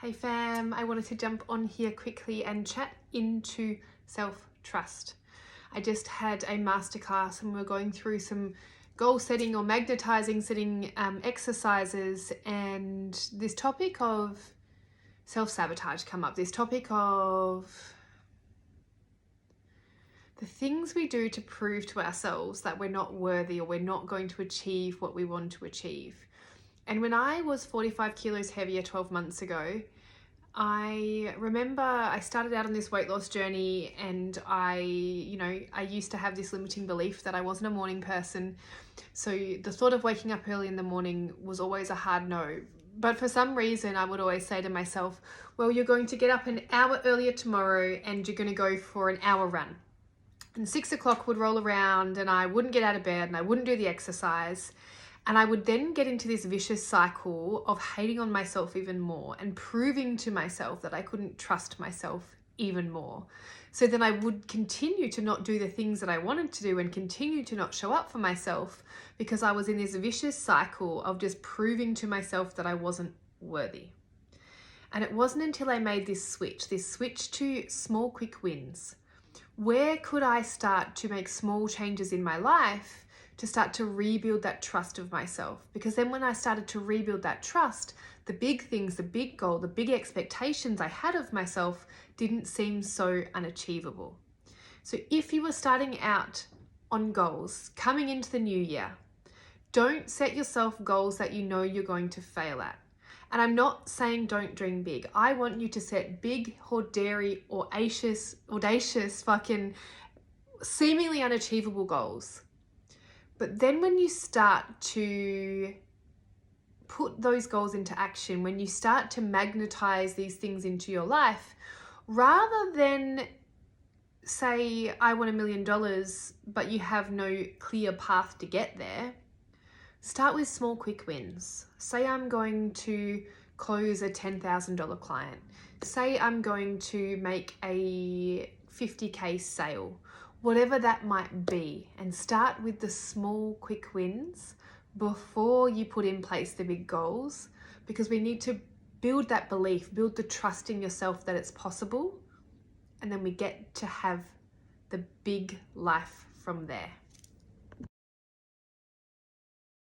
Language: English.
Hey fam, I wanted to jump on here quickly and chat into self-trust. I just had a masterclass and we're going through some goal setting or magnetizing setting exercises, and this topic of self-sabotage come up. This topic of the things we do to prove to ourselves that we're not worthy or we're not going to achieve what we want to achieve. And when I was 45 kilos heavier 12 months ago, I remember I started out on this weight loss journey, and I used to have this limiting belief that I wasn't a morning person. So the thought of waking up early in the morning was always a hard no. But for some reason, I would always say to myself, well, you're going to get up an hour earlier tomorrow and you're going to go for an hour run. And 6 o'clock would roll around and I wouldn't get out of bed and I wouldn't do the exercise. And I would then get into this vicious cycle of hating on myself even more and proving to myself that I couldn't trust myself even more. So then I would continue to not do the things that I wanted to do and continue to not show up for myself because I was in this vicious cycle of just proving to myself that I wasn't worthy. And it wasn't until I made this switch to small, quick wins. Where could I start to make small changes in my life to start to rebuild that trust of myself? Because then when I started to rebuild that trust, the big things, the big goal, the big expectations I had of myself didn't seem so unachievable. So if you were starting out on goals coming into the new year, don't set yourself goals that you know you're going to fail at. And I'm not saying don't dream big. I want you to set big, audacious, fucking seemingly unachievable goals. But then when you start to put those goals into action, when you start to magnetize these things into your life, rather than say, I want $1 million, but you have no clear path to get there, start with small, quick wins. Say I'm going to close a $10,000 client. Say I'm going to make a 50K sale. Whatever that might be, and start with the small, quick wins before you put in place the big goals, because we need to build that belief, build the trust in yourself that it's possible, and then we get to have the big life from there.